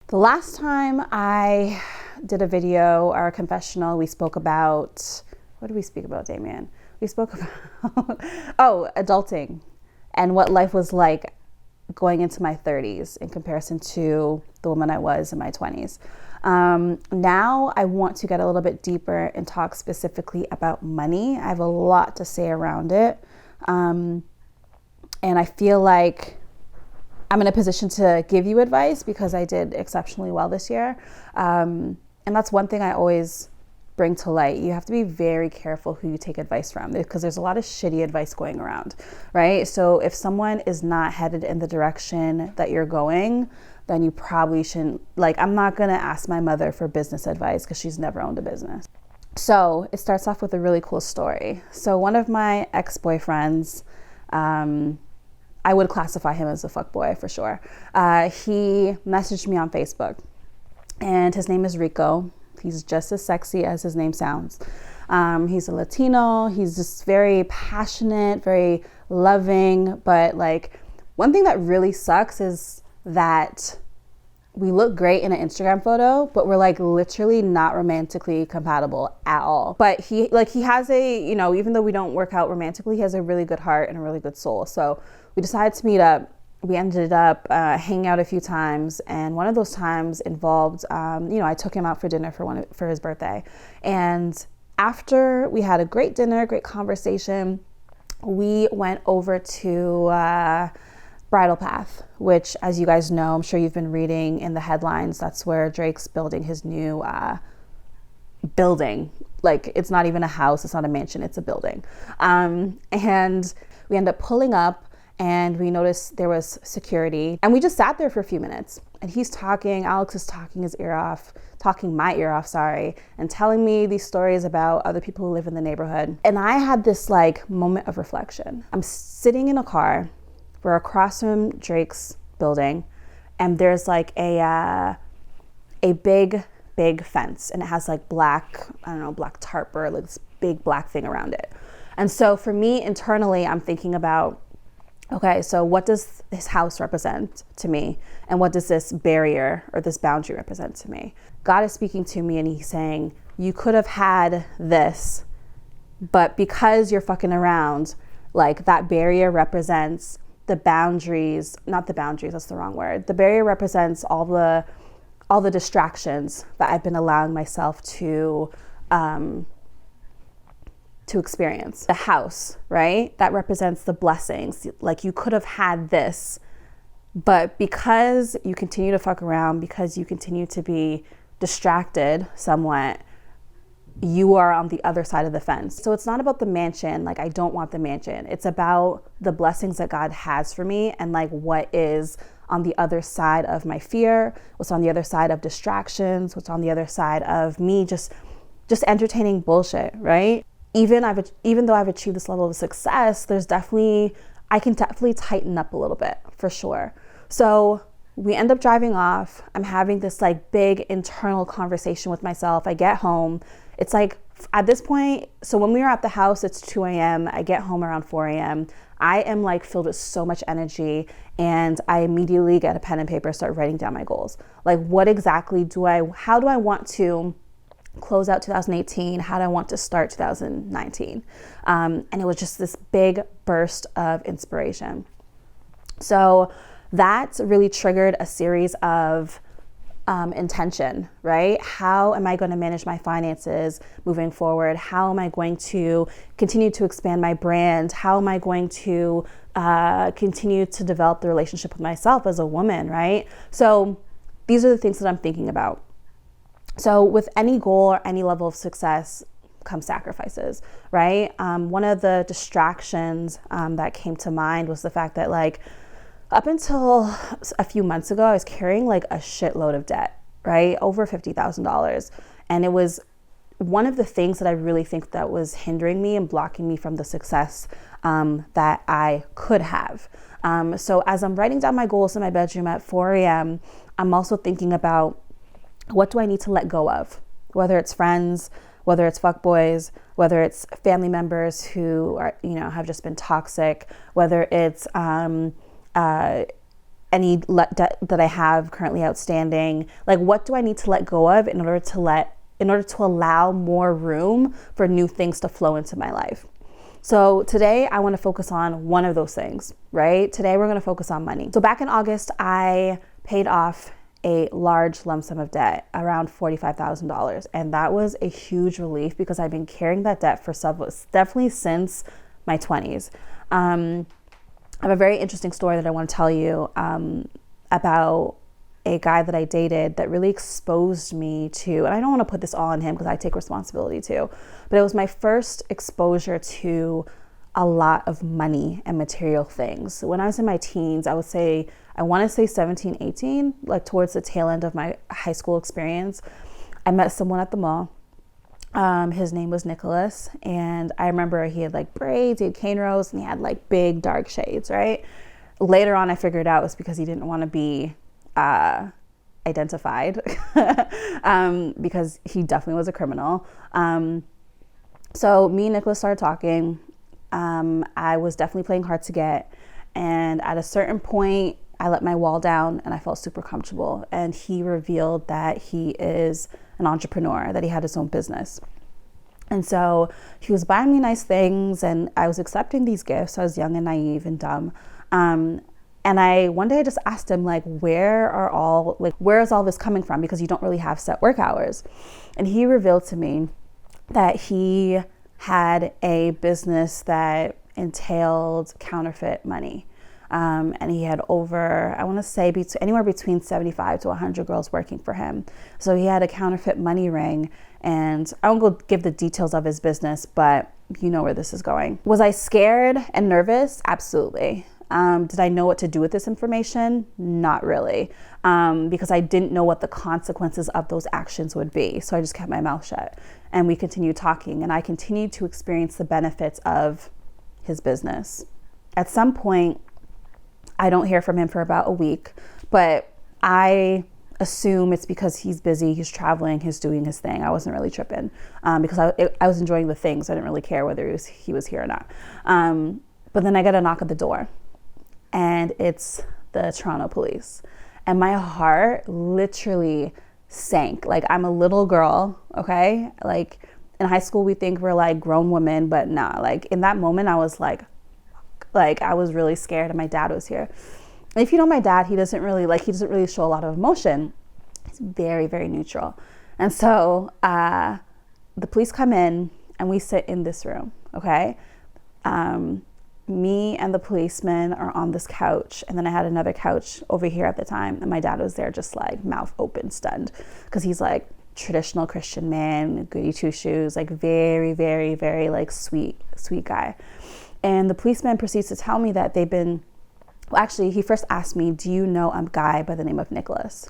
The last time I did a video or a confessional, we spoke about, what did we speak about, Damien? We spoke about, adulting and what life was like going into my 30s in comparison to the woman I was in my 20s. Now I want to get a little bit deeper and talk specifically about money. I have a lot to say around it. And I feel like I'm in a position to give you advice because I did exceptionally well this year. And that's one thing I always bring to light. You have to be very careful who you take advice from because there's a lot of shitty advice going around, right? So if someone is not headed in the direction that you're going, then you probably shouldn't, I'm not going to ask my mother for business advice because she's never owned a business. So it starts off with a really cool story. So one of my ex-boyfriends, I would classify him as a fuckboy for sure. He messaged me on Facebook and his name is Rico. He's just as sexy as his name sounds. He's a Latino. He's just very passionate, very loving. But one thing that really sucks is that we look great in an Instagram photo, but we're literally not romantically compatible at all. But he has even though we don't work out romantically, he has a really good heart and a really good soul. So we decided to meet up. We ended up hanging out a few times, and one of those times involved, I took him out for dinner for his birthday. And after we had a great dinner, great conversation, we went over to Bridal Path, which, as you guys know, I'm sure you've been reading in the headlines, that's where Drake's building his new building. It's not even a house, it's not a mansion, it's a building. And we end up pulling up, and we noticed there was security, and we just sat there for a few minutes, and Alex is talking my ear off, and telling me these stories about other people who live in the neighborhood. And I had this moment of reflection. I'm sitting in a car, we're across from Drake's building, and there's a big fence, and it has black tarp or this big black thing around it. And so for me internally, I'm thinking about, okay, so what does this house represent to me? And what does this barrier or this boundary represent to me? God is speaking to me and he's saying, you could have had this, but because you're fucking around, that barrier represents the boundaries, not the boundaries, that's the wrong word. The barrier represents all the distractions that I've been allowing myself to experience. The house, right? That represents the blessings. You could have had this, but because you continue to fuck around, because you continue to be distracted somewhat, you are on the other side of the fence. So it's not about the mansion. I don't want the mansion. It's about the blessings that God has for me and what is on the other side of my fear, what's on the other side of distractions, what's on the other side of me just entertaining bullshit, right? Even though I've achieved this level of success, I can definitely tighten up a little bit for sure. So we end up driving off. I'm having this big internal conversation with myself. I get home. It's at this point, so when we were at the house, it's 2 a.m. I get home around 4 a.m. I am filled with so much energy, and I immediately get a pen and paper, start writing down my goals. What exactly how do I want to close out 2018? How do I want to start 2019? And it was just this big burst of inspiration. So that really triggered a series of intention, right? How am I going to manage my finances moving forward? How am I going to continue to expand my brand? How am I going to continue to develop the relationship with myself as a woman, right? So these are the things that I'm thinking about. So with any goal or any level of success come sacrifices, right? One of the distractions that came to mind was the fact that up until a few months ago, I was carrying a shitload of debt, right? Over $50,000. And it was one of the things that I really think that was hindering me and blocking me from the success that I could have. So as I'm writing down my goals in my bedroom at 4 a.m., I'm also thinking about, what do I need to let go of? Whether it's friends, whether it's fuckboys, whether it's family members who are, have just been toxic, whether it's any debt that I have currently outstanding. Like, what do I need to let go of in order to allow more room for new things to flow into my life? So today I want to focus on one of those things, right? Today we're going to focus on money. So back in August, I paid off a large lump sum of debt, around $45,000. And that was a huge relief because I've been carrying that debt for definitely since my 20s. I have a very interesting story that I want to tell you about a guy that I dated that really exposed me to, and I don't want to put this all on him because I take responsibility too, but it was my first exposure to a lot of money and material things. When I was in my teens, I want to say 17, 18, like towards the tail end of my high school experience, I met someone at the mall. His name was Nicholas, and I remember he had like braids, he had cane rows, and he had like big dark shades, right? Later on, I figured out it was because he didn't want to be identified because he definitely was a criminal. So me and Nicholas started talking. I was definitely playing hard to get, and at a certain point I let my wall down and I felt super comfortable, and he revealed that he is an entrepreneur, that he had his own business. And so he was buying me nice things and I was accepting these gifts. I was young and naive and dumb. And one day I just asked him, like, where is all this coming from? Because you don't really have set work hours. And he revealed to me that he had a business that entailed counterfeit money. And he had over, I want to say anywhere between 75 to 100 girls working for him. So he had a counterfeit money ring, and I won't go give the details of his business, but you know where this is going. Was I scared and nervous? Absolutely. Did I know what to do with this information? Not really, because I didn't know what the consequences of those actions would be. So I just kept my mouth shut, and we continued talking, and I continued to experience the benefits of his business. At some point, I don't hear from him for about a week, but I assume it's because he's busy, he's traveling, he's doing his thing. I wasn't really tripping because I was enjoying the things. I didn't really care whether he was here or not. But then I get a knock at the door, and it's the Toronto police. And my heart literally sank. Like, I'm a little girl, okay? Like, in high school, we think we're like grown women, but nah. Like, in that moment, I was like I was really scared, and my dad was here. And if you know my dad, he doesn't really show a lot of emotion. He's very, very neutral. And so the police come in, and we sit in this room, okay? Me and the policeman are on this couch, and then I had another couch over here at the time, and my dad was there just like mouth open, stunned, because he's like traditional Christian man, goody two shoes, like very, very, very like sweet guy. And the policeman proceeds to tell me that he first asked me, do you know a guy by the name of Nicholas?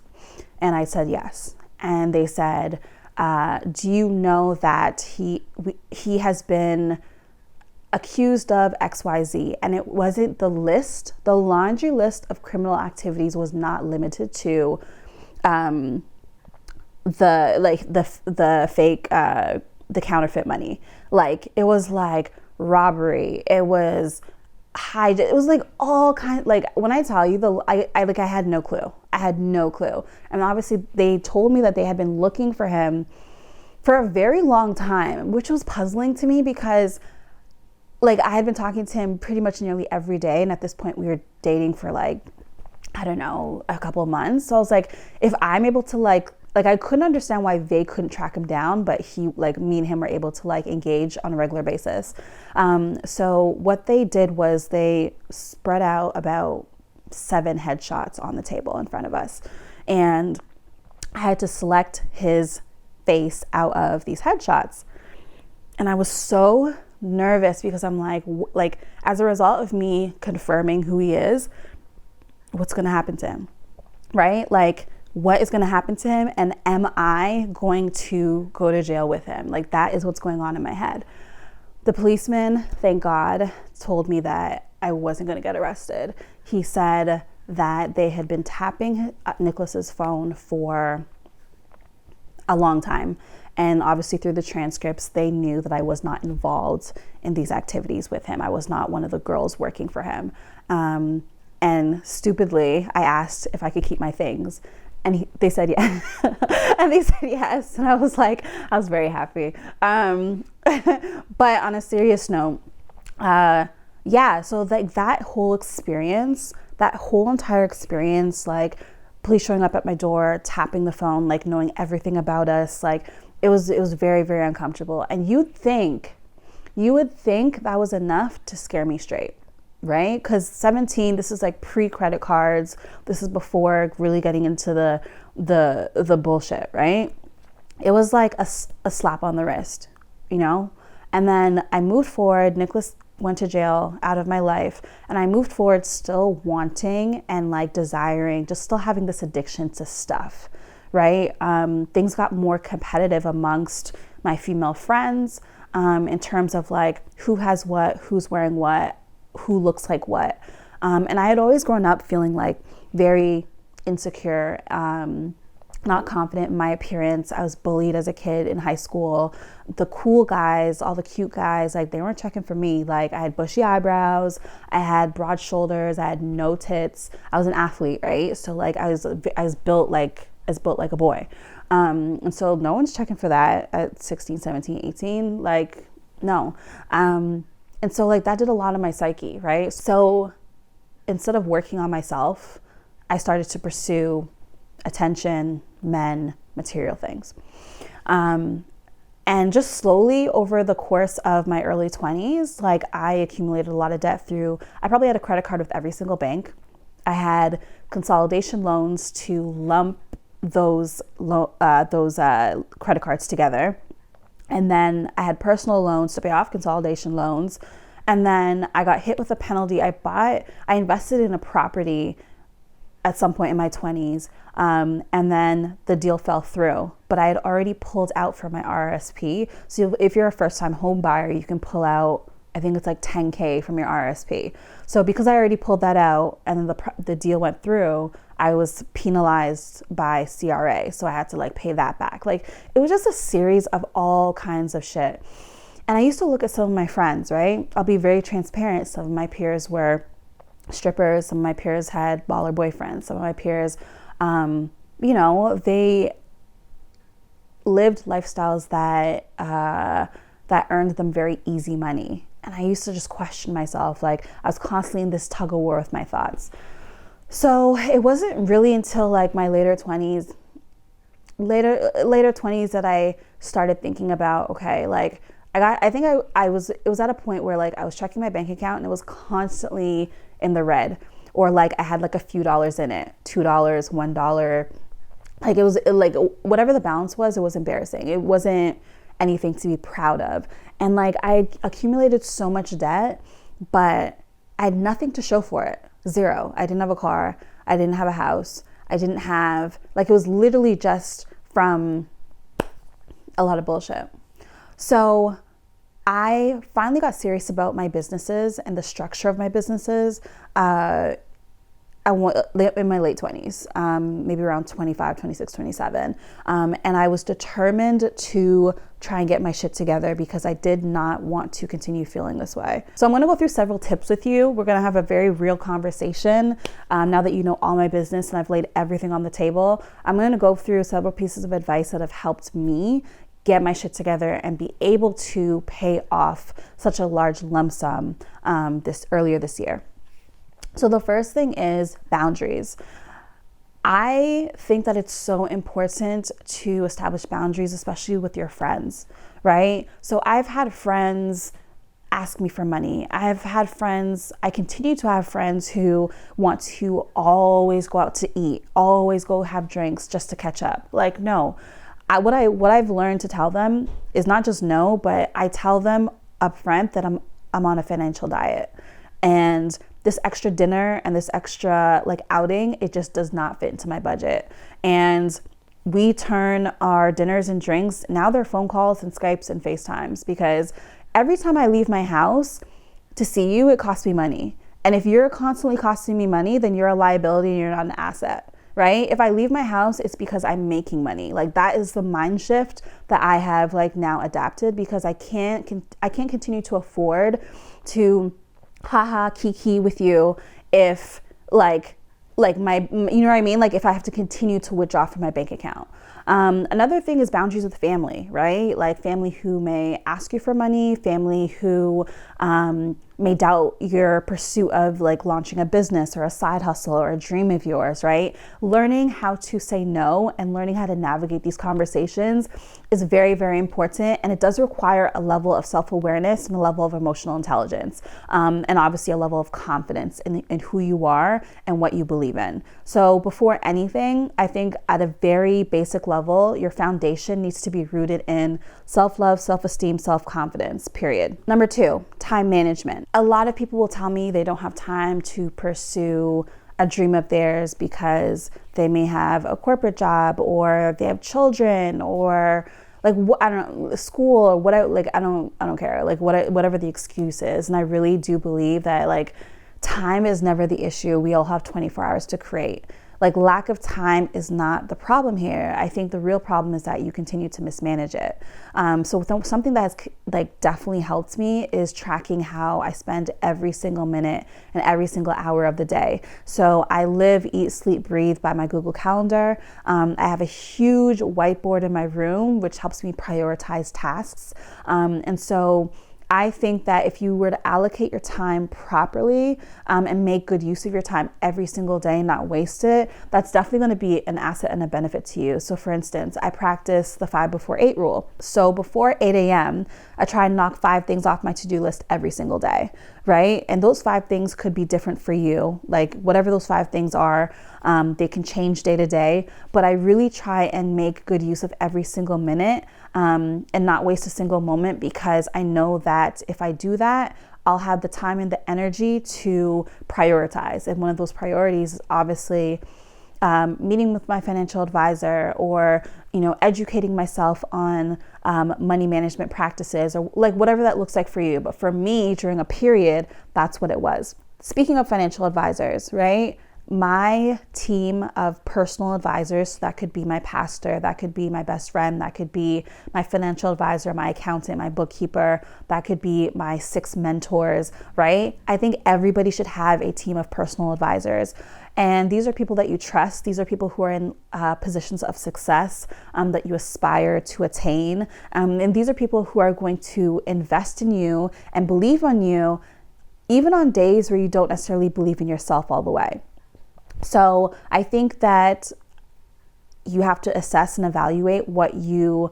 And I said yes. And they said, do you know that he has been accused of XYZ? And it wasn't the laundry list of criminal activities was not limited to the fake, the counterfeit money. Like, it was like robbery, it was it was like all kinds. Like, when I tell you I had no clue. And obviously they told me that they had been looking for him for a very long time, which was puzzling to me because like I had been talking to him pretty much nearly every day, and at this point we were dating for like, I don't know, a couple of months. So I was like, if I'm able to like I couldn't understand why they couldn't track him down, but me and him were able to like engage on a regular basis. So what they did was they spread out about 7 headshots on the table in front of us, and I had to select his face out of these headshots. And I was so nervous because I'm like as a result of me confirming who he is, what's going to happen to him, right? Like, what is going to happen to him, and am I going to go to jail with him? Like, that is what's going on in my head. The policeman, thank God, told me that I wasn't going to get arrested. He said that they had been tapping Nicholas's phone for a long time, and obviously through the transcripts they knew that I was not involved in these activities with him. I was not one of the girls working for him. And stupidly, I asked if I could keep my things. And they said yes. And they said yes. And I was like, I was very happy. But on a serious note, yeah, so like that whole experience, that whole entire experience, like police showing up at my door, tapping the phone, like knowing everything about us, like it was very, very uncomfortable. And you would think that was enough to scare me straight, right? Because 17, this is like pre-credit cards. This is before really getting into the bullshit, right? It was like a slap on the wrist, you know? And then I moved forward. Nicholas went to jail, out of my life, and I moved forward still wanting and like desiring, just still having this addiction to stuff, right? Things got more competitive amongst my female friends, in terms of like who has what, who's wearing what, who looks like what. And I had always grown up feeling like very insecure, not confident in my appearance. I was bullied as a kid in high school. The cool guys, all the cute guys, like they weren't checking for me. Like I had bushy eyebrows, I had broad shoulders, I had no tits. I was an athlete, right? So like I was built like a boy. And so no one's checking for that at 16, 17, 18, like no. And so like that did a lot of my psyche, right? So instead of working on myself, I started to pursue attention, men, material things. And just slowly over the course of my early 20s, like I accumulated a lot of debt I probably had a credit card with every single bank. I had consolidation loans to lump those credit cards together. And then I had personal loans to pay off consolidation loans. And then I got hit with a penalty. I invested in a property at some point in my 20s, and then the deal fell through, but I had already pulled out from my RRSP. So if you're a first-time home buyer, you can pull out, I think it's like 10K from your RRSP. So because I already pulled that out and then the deal went through, I was penalized by CRA. So I had to like pay that back. Like it was just a series of all kinds of shit. And I used to look at some of my friends, right? I'll be very transparent. Some of my peers were strippers. Some of my peers had baller boyfriends. Some of my peers, you know, they lived lifestyles that earned them very easy money. And I used to just question myself. Like I was constantly in this tug of war with my thoughts. So it wasn't really until like my later 20s that I started thinking about, okay, like it was at a point where like I was checking my bank account and it was constantly in the red, or like I had like a few dollars in it, $2, $1. Like it was like whatever the balance was, it was embarrassing. It wasn't anything to be proud of. And like I accumulated so much debt, but I had nothing to show for it. Zero. I didn't have a car. I didn't have a house. I didn't have, like it was literally just from a lot of bullshit. So I finally got serious about my businesses and the structure of my businesses in my late 20s, maybe around 25, 26, 27. And I was determined to try and get my shit together because I did not want to continue feeling this way. So I'm going to go through several tips with you. We're going to have a very real conversation. Now that you know all my business and I've laid everything on the table, I'm going to go through several pieces of advice that have helped me get my shit together and be able to pay off such a large lump sum earlier this year. So the first thing is boundaries. I think that it's so important to establish boundaries, especially with your friends, right? So I've had friends ask me for money. I continue to have friends who want to always go out to eat, always go have drinks just to catch up. Like, no. What I've learned to tell them is not just no, but I tell them upfront that I'm on a financial diet, and this extra dinner and this extra like outing, it just does not fit into my budget. And we turn our dinners and drinks, now they're phone calls and Skypes and FaceTimes, because every time I leave my house to see you, it costs me money. And if you're constantly costing me money, then you're a liability and you're not an asset. Right? If I leave my house, it's because I'm making money. Like that is the mind shift that I have like now adapted, because I can't continue to afford to kiki with you if my, you know what I mean? Like if I have to continue to withdraw from my bank account. Another thing is boundaries with family, right? Like family who may ask you for money, family who may doubt your pursuit of like launching a business or a side hustle or a dream of yours, right? Learning how to say no and learning how to navigate these conversations is very, very important. And it does require a level of self-awareness and a level of emotional intelligence, and obviously a level of confidence in who you are and what you believe in. So before anything, I think at a very basic level, your foundation needs to be rooted in self-love, self-esteem, self-confidence, period. Number 2, time management. A lot of people will tell me they don't have time to pursue a dream of theirs because they may have a corporate job or they have children or like I don't know, school or what. I don't care. Like whatever the excuse is. And I really do believe that like time is never the issue. We all have 24 hours to create. Like lack of time is not the problem here. I think the real problem is that you continue to mismanage it. So something that has like definitely helped me is tracking how I spend every single minute and every single hour of the day. So I live, eat, sleep, breathe by my Google Calendar. I have a huge whiteboard in my room, which helps me prioritize tasks. And so I think that if you were to allocate your time properly and make good use of your time every single day and not waste it, that's definitely going to be an asset and a benefit to you. So for instance, I practice the 5 before 8 rule. So before 8 a.m., I try and knock 5 things off my to-do list every single day, right? And those 5 things could be different for you. Like whatever those 5 things are, they can change day to day, but I really try and make good use of every single minute and not waste a single moment, because I know that if I do that, I'll have the time and the energy to prioritize. And one of those priorities is obviously meeting with my financial advisor, or educating myself on money management practices, or like whatever that looks like for you. But for me, during a period, that's what it was. Speaking of financial advisors, right? My team of personal advisors, so that could be my pastor, that could be my best friend, that could be my financial advisor, my accountant, my bookkeeper, that could be my 6 mentors, right? I think everybody should have a team of personal advisors. And these are people that you trust. These are people who are in positions of success that you aspire to attain. And these are people who are going to invest in you and believe on you, even on days where you don't necessarily believe in yourself all the way. So I think that you have to assess and evaluate what you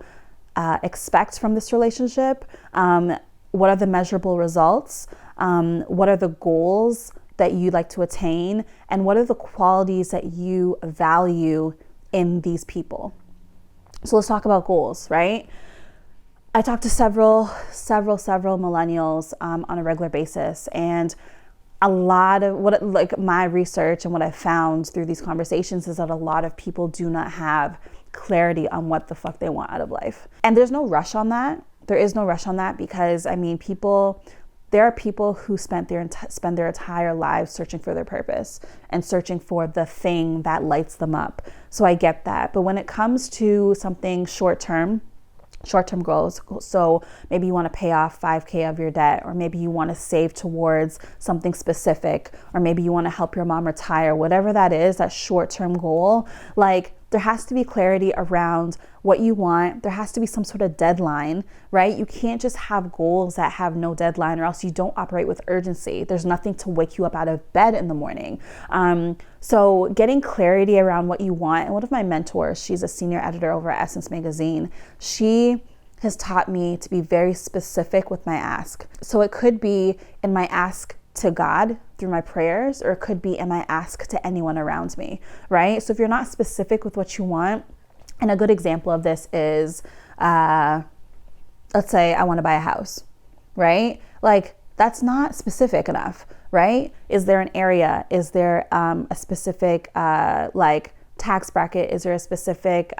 expect from this relationship. What are the measurable results? What are the goals that you'd like to attain? And what are the qualities that you value in these people? So let's talk about goals, right? I talk to several millennials on a regular basis, and a lot of my research and what I've found through these conversations is that a lot of people do not have clarity on what the fuck they want out of life. And there's no rush on that. There is no rush on that, because there are people who spend their entire lives searching for their purpose and searching for the thing that lights them up. So I get that. But when it comes to something short-term goals, so maybe you want to pay off 5K of your debt, or maybe you want to save towards something specific, or maybe you want to help your mom retire, whatever that is, that short-term goal, like there has to be clarity around what you want. There has to be some sort of deadline, right? You can't just have goals that have no deadline, or else you don't operate with urgency. There's nothing to wake you up out of bed in the morning. So getting clarity around what you want. And one of my mentors, she's a senior editor over at Essence Magazine. She has taught me to be very specific with my ask. So it could be in my ask to God through my prayers, or it could be in my ask to anyone around me, right? So if you're not specific with what you want, and a good example of this is, let's say I want to buy a house, right? Like that's not specific enough, right? Is there an area? Is there a specific like tax bracket? Is there a specific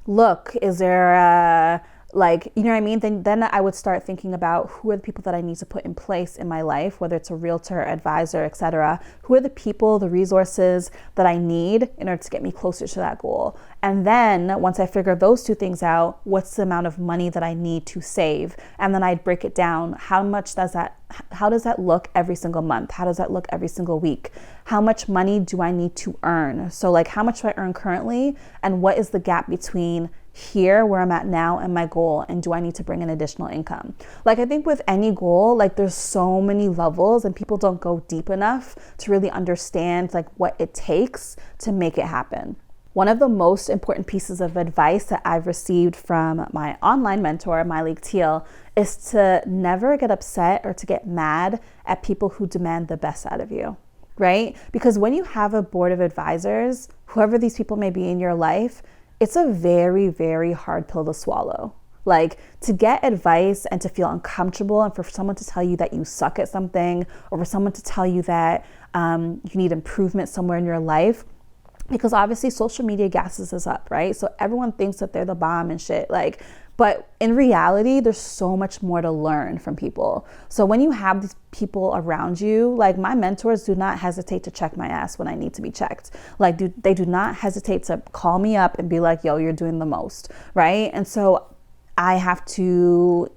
look? Is there like, you know what I mean? Then I would start thinking about who are the people that I need to put in place in my life, whether it's a realtor, advisor, etc. Who are the people, the resources that I need in order to get me closer to that goal? And then once I figure those two things out, what's the amount of money that I need to save? And then I'd break it down. How does that look every single month? How does that look every single week? How much money do I need to earn? So like, how much do I earn currently? And what is the gap between here, where I'm at now, and my goal? And do I need to bring in additional income? Like, I think with any goal, like, there's so many levels and people don't go deep enough to really understand like what it takes to make it happen. One of the most important pieces of advice that I've received from my online mentor, Myleik Teal, is to never get upset or to get mad at people who demand the best out of you, right? Because when you have a board of advisors, whoever these people may be in your life, it's a very, very hard pill to swallow. Like, to get advice and to feel uncomfortable, and for someone to tell you that you suck at something, or for someone to tell you that you need improvement somewhere in your life, because obviously social media gasses us up, right? So everyone thinks that they're the bomb and shit. Like, but in reality, there's so much more to learn from people. So when you have these people around you, like, my mentors do not hesitate to check my ass when I need to be checked. Like, they do not hesitate to call me up and be like, yo, you're doing the most, right? And so I have to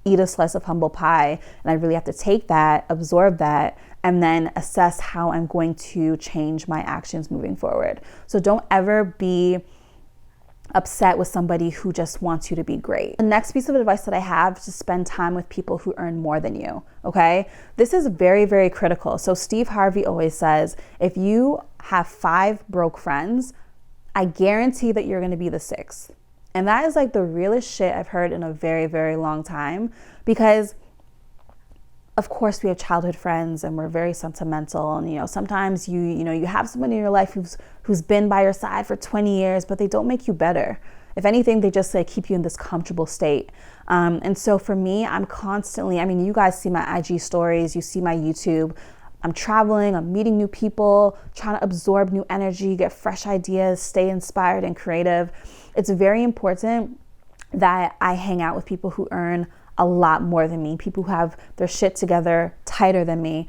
eat a slice of humble pie, and I really have to take that, absorb that, and then assess how I'm going to change my actions moving forward. So don't ever be upset with somebody who just wants you to be great. The next piece of advice that I have is to spend time with people who earn more than you, okay? This is very, very critical. So Steve Harvey always says, if you have 5 broke friends, I guarantee that you're gonna be the 6th. And that is like the realest shit I've heard in a very, very long time, because of course we have childhood friends and we're very sentimental, and you know, sometimes you have someone in your life who's been by your side for 20 years, but they don't make you better. If anything, they just like keep you in this comfortable state. And so for me, I'm constantly, I mean, you guys see my IG stories, you see my YouTube. I'm traveling, I'm meeting new people, trying to absorb new energy, get fresh ideas, stay inspired and creative. It's very important that I hang out with people who earn a lot more than me, people who have their shit together tighter than me,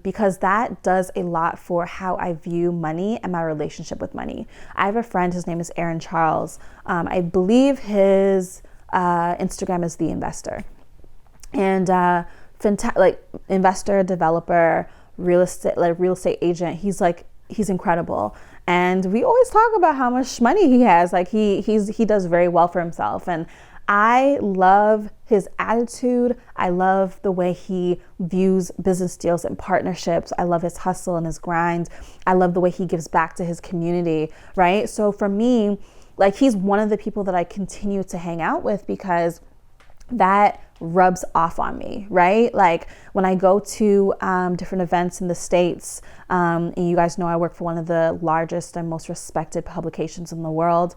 because that does a lot for how I view money and my relationship with money. I have a friend, his name is Aaron Charles. I believe his Instagram is The Investor. And investor, developer, real estate agent. He's incredible. And we always talk about how much money he has. Like he does very well for himself. And I love his attitude. I love the way he views business deals and partnerships. I love his hustle and his grind. I love the way he gives back to his community, right? So for me, like, he's one of the people that I continue to hang out with because that rubs off on me, right? Like when I go to different events in the States, and you guys know I work for one of the largest and most respected publications in the world.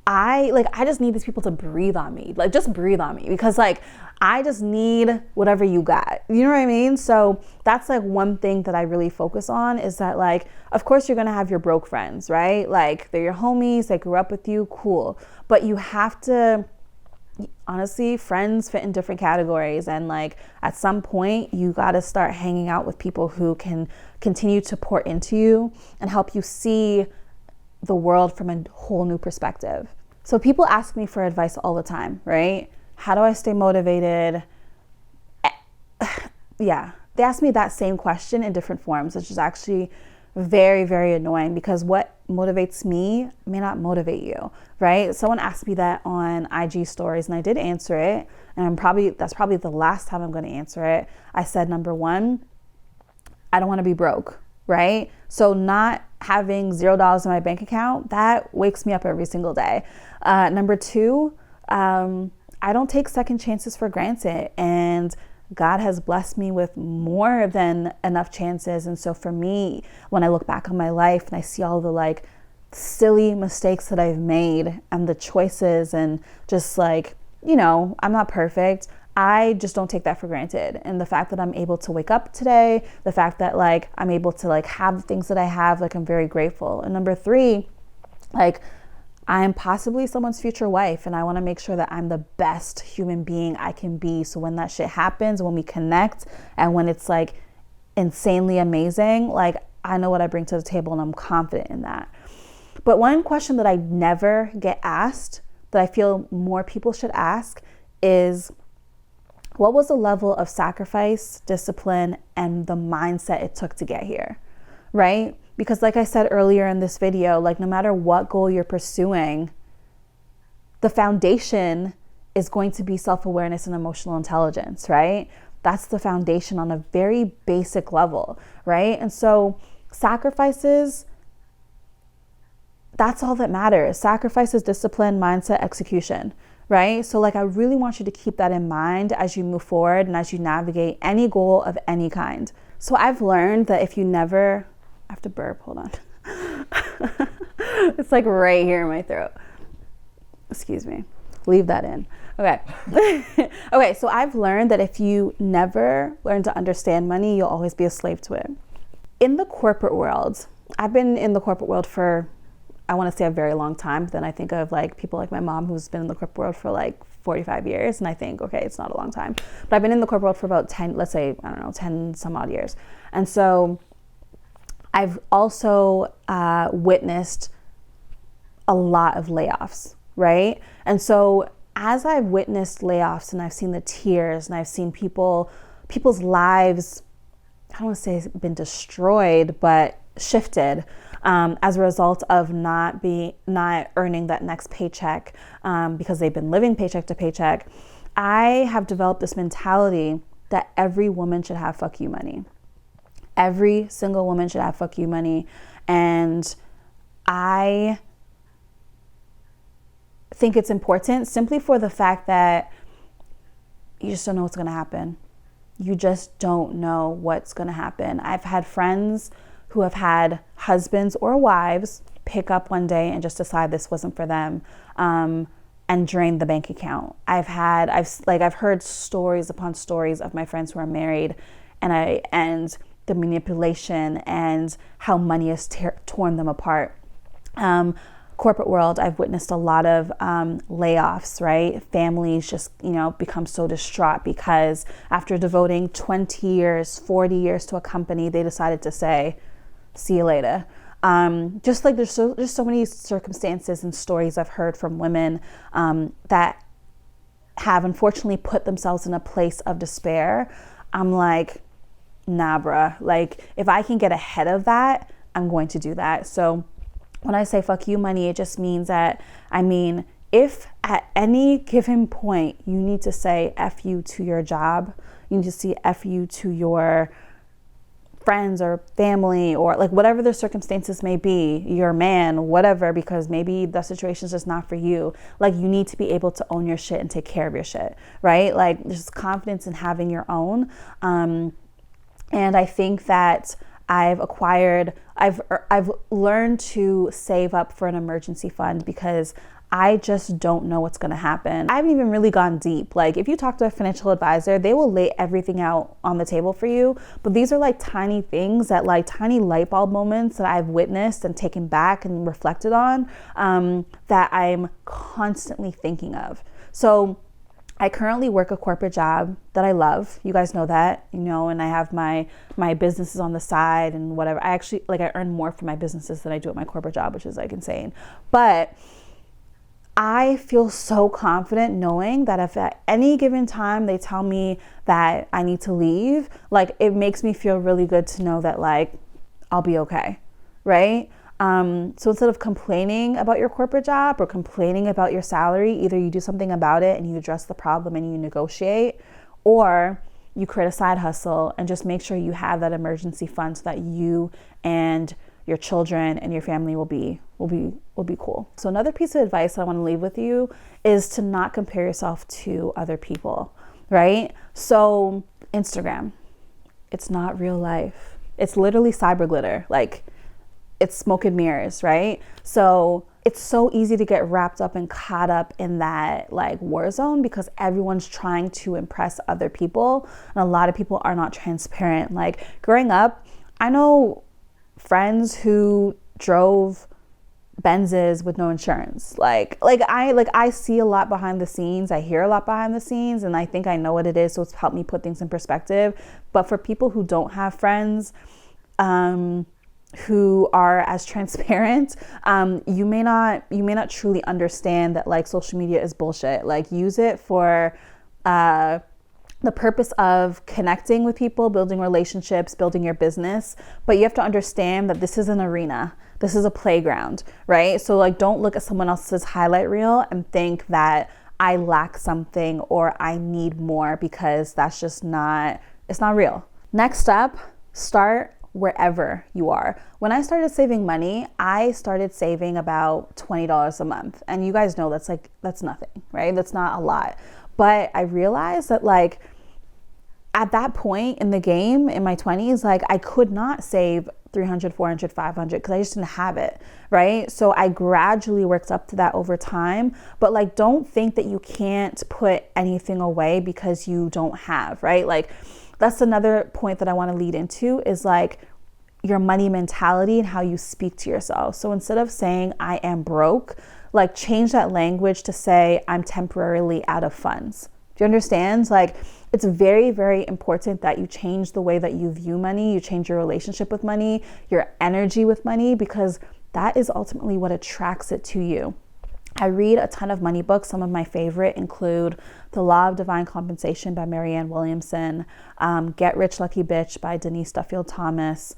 I just need these people to breathe on me, like just breathe on me, because like I just need whatever you got, you know what I mean? So that's like one thing that I really focus on, is that like, of course you're gonna have your broke friends, right? Like they're your homies, they grew up with you, cool. But you have to, honestly, friends fit in different categories, and like at some point you got to start hanging out with people who can continue to pour into you and help you see the world from a whole new perspective. So people ask me for advice all the time, right? How do I stay motivated? Yeah, they ask me that same question in different forms, which is actually very, very annoying, because what motivates me may not motivate you, right? Someone asked me that on IG stories, and I did answer it, and that's probably the last time I'm going to answer it. I said, number one, I don't want to be broke, right? So not having $0 in my bank account, that wakes me up every single day. Number two, I don't take second chances for granted, and God has blessed me with more than enough chances. And so for me, when I look back on my life and I see all the like silly mistakes that I've made and the choices, and just like, you know, I'm not perfect. I just don't take that for granted. And the fact that I'm able to wake up today, the fact that like I'm able to like have the things that I have, like I'm very grateful. And number three, like I'm possibly someone's future wife, and I want to make sure that I'm the best human being I can be. So when that shit happens, when we connect, and when it's like insanely amazing, like I know what I bring to the table and I'm confident in that. But one question that I never get asked, that I feel more people should ask, is what was the level of sacrifice, discipline, and the mindset it took to get here, right? Because like I said earlier in this video, like no matter what goal you're pursuing, the foundation is going to be self-awareness and emotional intelligence, right? That's the foundation on a very basic level, right? And so sacrifices, that's all that matters. Sacrifices, discipline, mindset, execution, right? So like I really want you to keep that in mind as you move forward and as you navigate any goal of any kind. So I've learned that if you never, I have to burp, hold on. It's like right here in my throat. Excuse me. Leave that in. Okay. Okay, so I've learned that if you never learn to understand money, you'll always be a slave to it. In the corporate world, I've been in the corporate world for, I want to say a very long time, but then I think of like people like my mom who's been in the corporate world for like 45 years. And I think, okay, it's not a long time, but I've been in the corporate world for about 10, let's say, I don't know, 10 some odd years. And so I've also witnessed a lot of layoffs, right? And so as I've witnessed layoffs and I've seen the tears and I've seen people's lives, I don't want to say it's been destroyed, but shifted as a result of not earning that next paycheck because they've been living paycheck to paycheck, I have developed this mentality that every woman should have fuck you money. Every single woman should have fuck you money. And I think it's important simply for the fact that you just don't know what's going to happen. You just don't know what's going to happen. I've had friends who have had husbands or wives pick up one day and just decide this wasn't for them and drain the bank account. I've heard stories upon stories of my friends who are married and the manipulation and how money has torn them apart. Corporate world, I've witnessed a lot of layoffs, right? Families just, become so distraught because after devoting 20 years, 40 years to a company, they decided to say, see you later. Just like there's so many circumstances and stories I've heard from women that have unfortunately put themselves in a place of despair. I'm like, nah, bruh. Like, if I can get ahead of that, I'm going to do that. So when I say fuck you money, it just means that, if at any given point you need to say F you to your job, you need to say F you to your friends or family or like whatever the circumstances may be, your man, whatever, because maybe the situation is just not for you. Like, you need to be able to own your shit and take care of your shit, right? Like, there's confidence in having your own. And I think that I've learned to save up for an emergency fund because I just don't know what's going to happen. I haven't even really gone deep. Like, if you talk to a financial advisor, they will lay everything out on the table for you. But these are like tiny things that like tiny light bulb moments that I've witnessed and taken back and reflected on that I'm constantly thinking of. So I currently work a corporate job that I love. You guys know that, and I have my businesses on the side and whatever. I actually, I earn more for my businesses than I do at my corporate job, which is like insane. But I feel so confident knowing that if at any given time they tell me that I need to leave, like, it makes me feel really good to know that like I'll be okay, right? So instead of complaining about your corporate job or complaining about your salary, either you do something about it and you address the problem and you negotiate, or you create a side hustle and just make sure you have that emergency fund so that you and your children and your family will be cool. So another piece of advice I want to leave with you is to not compare yourself to other people, right? So Instagram, it's not real life. It's literally cyber glitter. Like, it's smoke and mirrors, right? So it's so easy to get wrapped up and caught up in that like war zone because everyone's trying to impress other people. And a lot of people are not transparent. Like, growing up, I know friends who drove Benzes with no insurance. Like I see a lot behind the scenes. I hear a lot behind the scenes, and I think I know what it is. So it's helped me put things in perspective. But for people who don't have friends, who are as transparent, you may not truly understand that like social media is bullshit. Like use it for the purpose of connecting with people, building relationships, building your business. But you have to understand that this is an arena. This is a playground, right? So like don't look at someone else's highlight reel and think that I lack something or I need more, because that's just it's not real. Next up, start wherever you are. When I started saving money, I started saving about $20 a month. And you guys know that's nothing, right? That's not a lot. But I realized that like at that point in the game in my 20s, like I could not save 300, 400, 500 because I just didn't have it, right? So I gradually worked up to that over time. But like, don't think that you can't put anything away because you don't have, right? Like that's another point that I want to lead into is like your money mentality and how you speak to yourself. So instead of saying I am broke, like change that language to say I'm temporarily out of funds. Do you understand? Like it's very, very important that you change the way that you view money, you change your relationship with money, your energy with money, because that is ultimately what attracts it to you. I read a ton of money books. Some of my favorite include The Law of Divine Compensation by Marianne Williamson, Get Rich Lucky Bitch by Denise Duffield Thomas,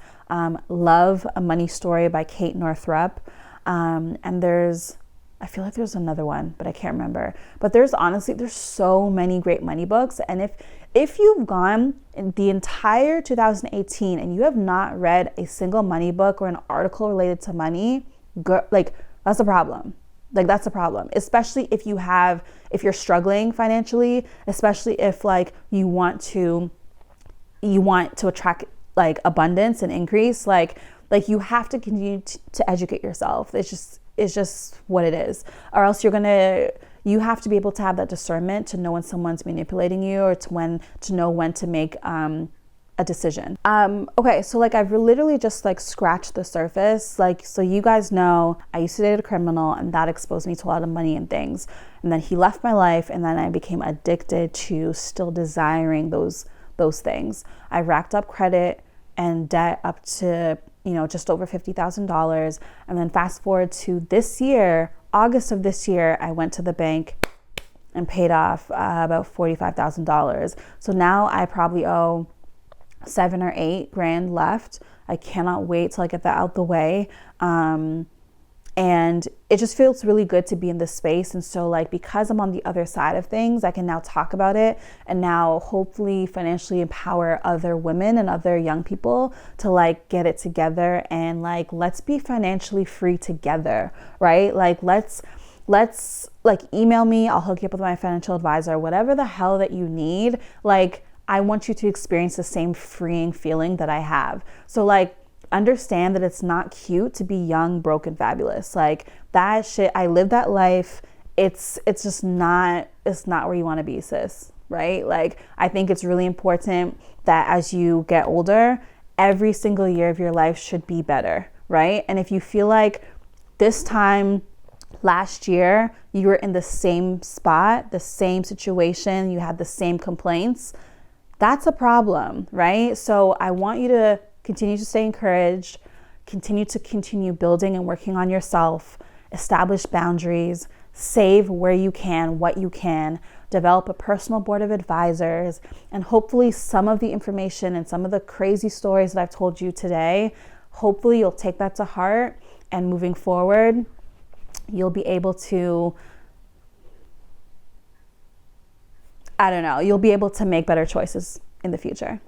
Love, a Money Story by Kate Northrup, and I feel like there's another one, but I can't remember. But there's so many great money books. And if you've gone in the entire 2018 and you have not read a single money book or an article related to money, that's a problem. Like that's a problem, especially if you're struggling financially, especially if like you want to attract like abundance and increase, like you have to continue to educate yourself. It's just what it is, or else you have to be able to have that discernment to know when someone's manipulating you or to know when to make a decision. Okay, so like I've literally just like scratched the surface. Like, so you guys know I used to date a criminal and that exposed me to a lot of money and things. And then he left my life and then I became addicted to still desiring those things. I racked up credit and debt up to just over $50,000. And then fast forward to this year, August of this year, I went to the bank and paid off about $45,000. So now I probably owe $7 or $8 grand left. I cannot wait till I get that out the way. And it just feels really good to be in this space. And so like, because I'm on the other side of things, I can now talk about it and now hopefully financially empower other women and other young people to like get it together and like, let's be financially free together, right? Like, let's like email me. I'll hook you up with my financial advisor, whatever the hell that you need. Like, I want you to experience the same freeing feeling that I have. So like, understand that it's not cute to be young, broke, and fabulous. Like that shit, I lived that life. It's just not, it's not where you want to be, sis, right? Like, I think it's really important that as you get older, every single year of your life should be better, right? And if you feel like this time last year, you were in the same spot, the same situation, you had the same complaints, that's a problem, right? So I want you to continue to stay encouraged, continue building and working on yourself, establish boundaries, save where you can, what you can, develop a personal board of advisors, and hopefully some of the information and some of the crazy stories that I've told you today, hopefully you'll take that to heart, and moving forward, you'll be able to, you'll be able to make better choices in the future.